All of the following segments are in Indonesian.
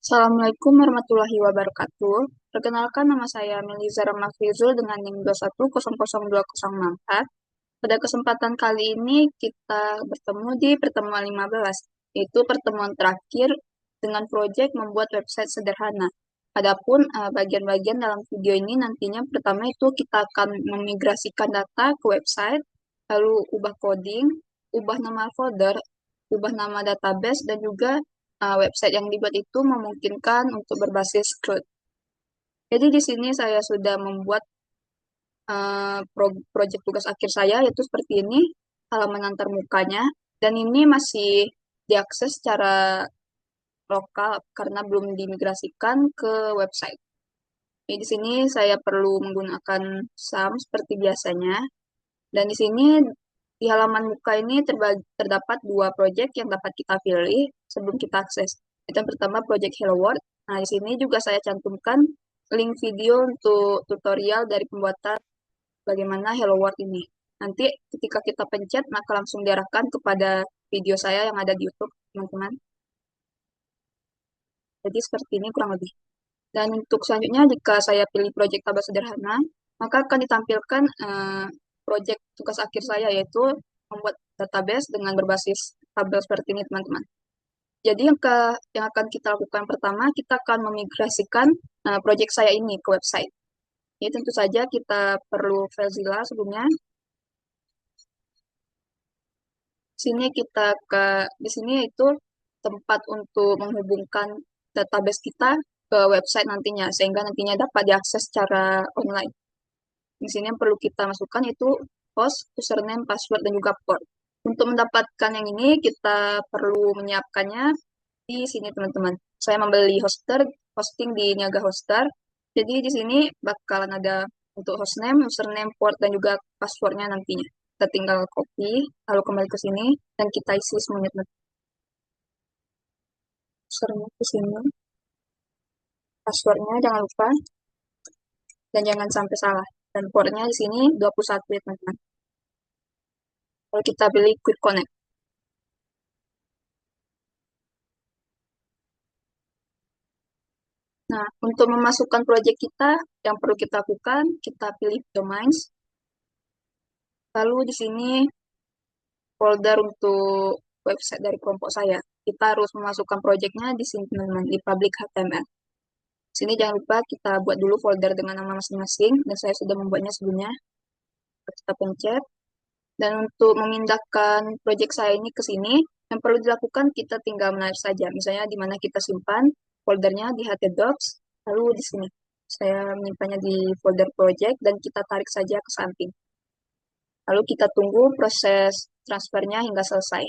Assalamualaikum warahmatullahi wabarakatuh. Perkenalkan nama saya Meliza Ramafizul dengan NIM 2100204. Pada kesempatan kali ini kita bertemu di pertemuan 15, yaitu pertemuan terakhir dengan proyek membuat website sederhana. Adapun bagian-bagian dalam video ini nantinya pertama itu kita akan memigrasikan data ke website, lalu ubah coding, ubah nama folder, ubah nama database, dan juga website yang dibuat itu memungkinkan untuk berbasis cloud. Jadi di sini saya sudah membuat proyek tugas akhir saya, yaitu seperti ini, halaman antar mukanya, dan ini masih diakses secara lokal karena belum dimigrasikan ke website. Jadi di sini saya perlu menggunakan SAM seperti biasanya, dan di sini di halaman muka ini terdapat dua proyek yang dapat kita pilih sebelum kita akses. Yang pertama proyek Hello World. Nah, di sini juga saya cantumkan link video untuk tutorial dari pembuatan bagaimana Hello World ini. Nanti ketika kita pencet, maka langsung diarahkan kepada video saya yang ada di YouTube, teman-teman. Jadi seperti ini kurang lebih. Dan untuk selanjutnya, jika saya pilih proyek tabel sederhana, maka akan ditampilkan proyek tugas akhir saya, yaitu membuat database dengan berbasis tabel seperti ini, teman-teman. Jadi yang akan kita lakukan pertama, kita akan memigrasikan proyek saya ini ke website. Ini tentu saja kita perlu FileZilla sebelumnya. Di sini itu tempat untuk menghubungkan database kita ke website nantinya, sehingga nantinya dapat diakses secara online. Di sini yang perlu kita masukkan itu host, username, password, dan juga port. Untuk mendapatkan yang ini, kita perlu menyiapkannya di sini, teman-teman. Saya membeli hosting di Niaga Hoster. Jadi di sini bakalan ada untuk hostname, username, port, dan juga passwordnya nantinya. Kita tinggal copy, lalu kembali ke sini, dan kita isi semuanya, teman-teman. Username ke sini, passwordnya jangan lupa, dan jangan sampai salah. Dan portnya di sini 21 ya, teman-teman. Lalu kita pilih Quick Connect. Nah, untuk memasukkan proyek kita, yang perlu kita lakukan, kita pilih domains. Lalu di sini folder untuk website dari kelompok saya. Kita harus memasukkan proyeknya di sini, teman-teman, di public HTML. Sini jangan lupa kita buat dulu folder dengan nama masing-masing, dan saya sudah membuatnya sebelumnya. Kita pencet. Dan untuk memindahkan proyek saya ini ke sini, yang perlu dilakukan kita tinggal menarik saja. Misalnya di mana kita simpan foldernya di htdocs, lalu di sini. Saya menyimpannya di folder project dan kita tarik saja ke samping. Lalu kita tunggu proses transfernya hingga selesai.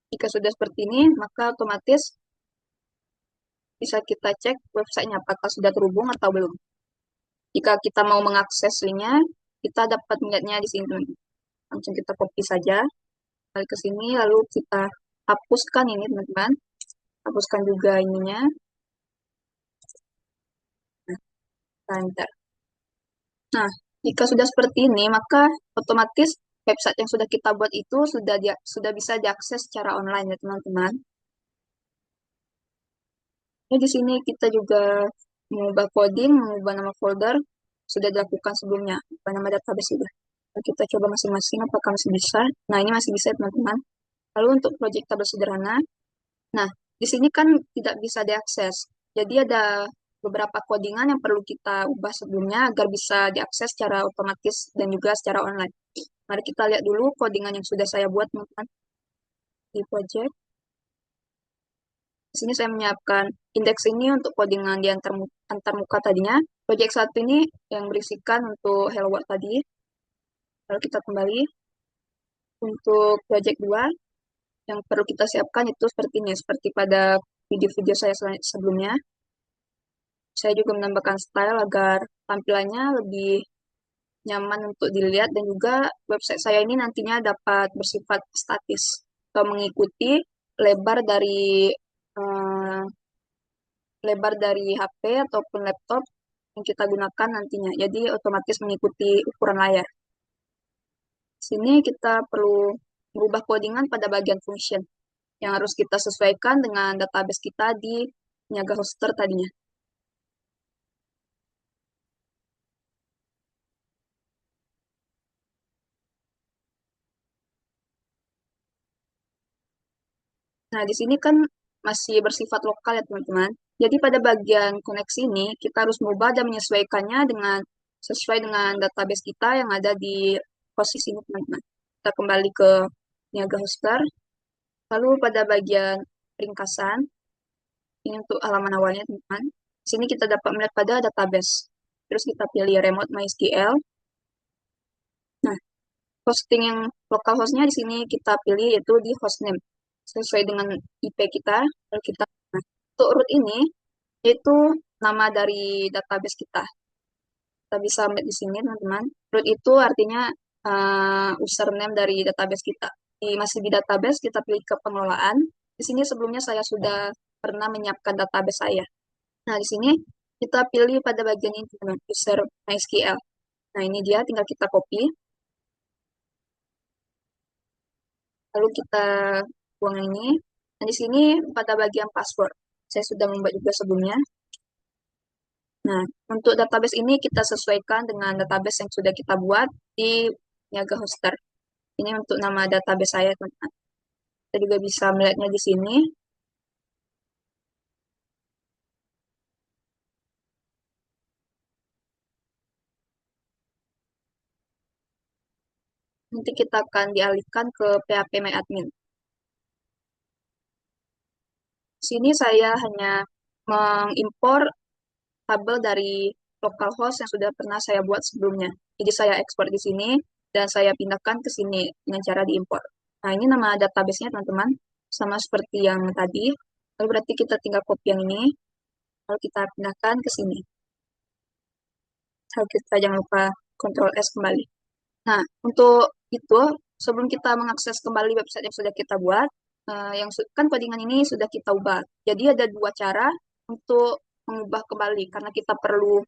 Jika sudah seperti ini, maka otomatis bisa kita cek websitenya apakah sudah terhubung atau belum. Jika kita mau mengakses linknya, kita dapat melihatnya di sini, teman-teman. Langsung kita copy saja, balik ke sini, lalu kita hapuskan ini, teman-teman. Hapuskan juga ininya. Nah, enter. Nah, jika sudah seperti ini, maka otomatis website yang sudah kita buat itu sudah bisa diakses secara online ya, teman-teman. Ya, di sini kita juga mengubah coding, mengubah nama folder, sudah dilakukan sebelumnya. Apa nama database sudah. Kita coba masing-masing apakah masih bisa. Nah, ini masih bisa, teman-teman. Lalu untuk project tabel sederhana, nah, di sini kan tidak bisa diakses. Jadi ada beberapa codingan yang perlu kita ubah sebelumnya agar bisa diakses secara otomatis dan juga secara online. Mari kita lihat dulu codingan yang sudah saya buat, teman-teman, di project. Di sini saya menyiapkan indeks ini untuk codingan di antar muka tadinya. Project 1 ini yang berisikan untuk Hello World tadi. Lalu kita kembali. Untuk project 2, yang perlu kita siapkan itu seperti ini, seperti pada video-video saya sebelumnya. Saya juga menambahkan style agar tampilannya lebih nyaman untuk dilihat dan juga website saya ini nantinya dapat bersifat statis atau mengikuti lebar dari eh, lebar dari HP ataupun laptop yang kita gunakan nantinya. Jadi otomatis mengikuti ukuran layar. Sini kita perlu merubah codingan pada bagian function. yang harus kita sesuaikan dengan database kita di Niaga Hoster tadinya. Nah, di sini kan masih bersifat lokal ya teman-teman. Jadi pada bagian koneksi ini kita harus mengubah dan menyesuaikannya dengan sesuai dengan database kita yang ada di posisi ini teman-teman. Kita kembali ke Niaga Hoster. Lalu pada bagian ringkasan, ini untuk halaman awalnya teman-teman. Di sini kita dapat melihat pada database. Terus kita pilih Remote MySQL. Nah, hosting yang lokal hostnya di sini kita pilih yaitu di hostname sesuai dengan IP kita. Lalu kita nah, untuk root ini yaitu nama dari database kita. Kita bisa melihat di sini teman-teman. Root itu artinya username dari database kita. Masih di database kita pilih ke pengelolaan. Di sini sebelumnya saya sudah pernah menyiapkan database saya. Nah, di sini kita pilih pada bagian ini teman-teman, user MySQL. Nah, ini dia tinggal kita copy. Lalu kita buang ini. Nah, di sini pada bagian password. Saya sudah membuat juga sebelumnya. Nah, untuk database ini kita sesuaikan dengan database yang sudah kita buat di Niaga Hoster. Ini untuk nama database saya, teman-teman. Kita juga bisa melihatnya di sini. Nanti kita akan dialihkan ke PHP Di sini saya hanya mengimpor tabel dari localhost yang sudah pernah saya buat sebelumnya. Jadi saya ekspor di sini dan saya pindahkan ke sini dengan cara diimpor. Nah, ini nama database-nya teman-teman, sama seperti yang tadi. Lalu berarti kita tinggal copy yang ini, lalu kita pindahkan ke sini. Lalu kita jangan lupa Ctrl S kembali. Nah, untuk itu, sebelum kita mengakses kembali website yang sudah kita buat, kan codingan ini sudah kita ubah. Jadi ada dua cara untuk mengubah kembali, karena kita perlu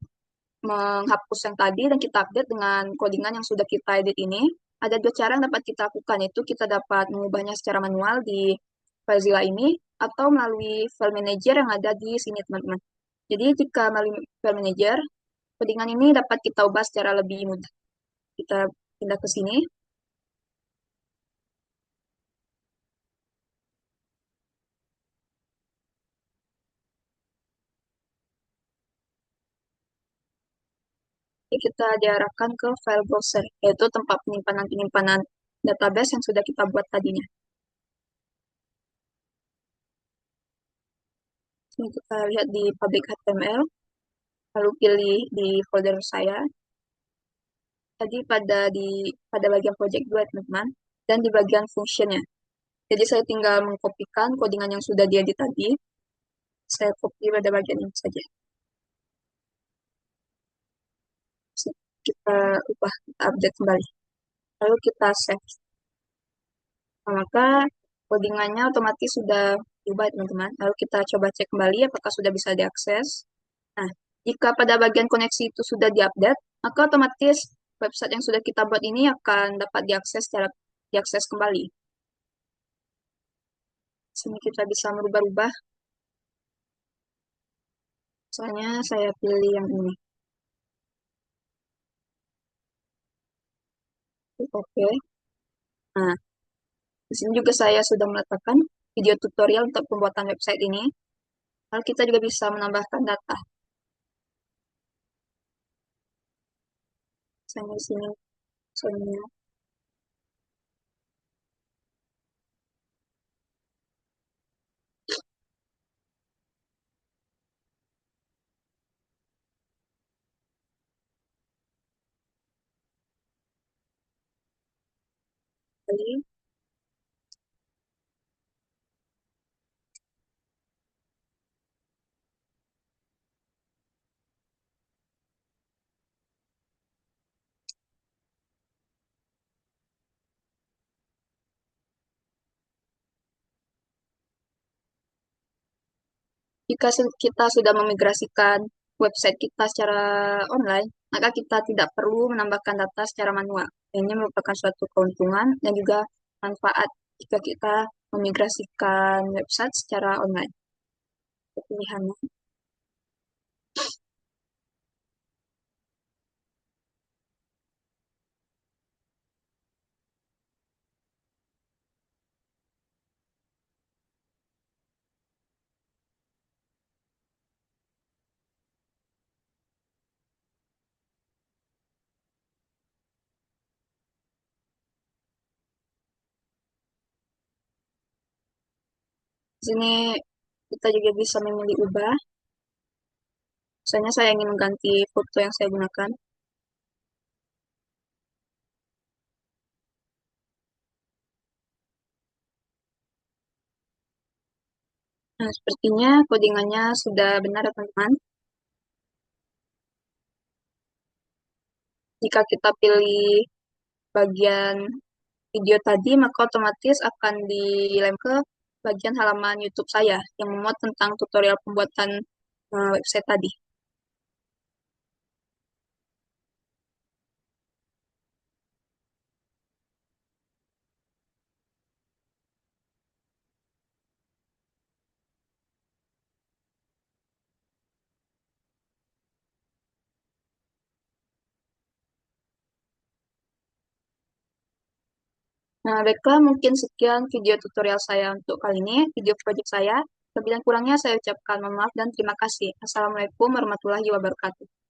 menghapus yang tadi dan kita update dengan codingan yang sudah kita edit ini. Ada dua cara yang dapat kita lakukan, yaitu kita dapat mengubahnya secara manual di FileZilla ini, atau melalui file manager yang ada di sini, teman-teman. Jadi, jika melalui file manager, codingan ini dapat kita ubah secara lebih mudah. Kita pindah ke sini. Jadi kita diarahkan ke file browser, yaitu tempat penyimpanan-penyimpanan database yang sudah kita buat tadinya. Ini kita lihat di public HTML, lalu pilih di folder saya. Tadi pada bagian project 2, teman-teman, dan di bagian functionnya. Jadi saya tinggal mengkopikan codingan yang sudah diedit tadi. Saya copy pada bagian ini saja. Kita ubah, kita update kembali. Lalu kita save. Nah, maka codingannya otomatis sudah diubah, teman-teman. Lalu kita coba cek kembali apakah sudah bisa diakses. Nah, jika pada bagian koneksi itu sudah diupdate, maka otomatis website yang sudah kita buat ini akan dapat diakses kembali. Sini kita bisa merubah-rubah. Misalnya saya pilih yang ini. Oke. Nah, di sini juga saya sudah meletakkan video tutorial untuk pembuatan website ini. Lalu kita juga bisa menambahkan data. Misalnya di sini, misalnya tadi. Jika kita sudah memigrasikan website kita secara online, maka kita tidak perlu menambahkan data secara manual. Ini merupakan suatu keuntungan dan juga manfaat jika kita memigrasikan website secara online. Pilihannya. Di sini kita juga bisa memilih ubah. Misalnya saya ingin mengganti foto yang saya gunakan. Nah, sepertinya codingannya sudah benar ya teman-teman. Jika kita pilih bagian video tadi, maka otomatis akan dilem ke bagian halaman YouTube saya yang memuat tentang tutorial pembuatan website tadi. Nah, baiklah mungkin sekian video tutorial saya untuk kali ini, video project saya. Lebih dan kurangnya saya ucapkan mohon maaf dan terima kasih. Assalamualaikum warahmatullahi wabarakatuh.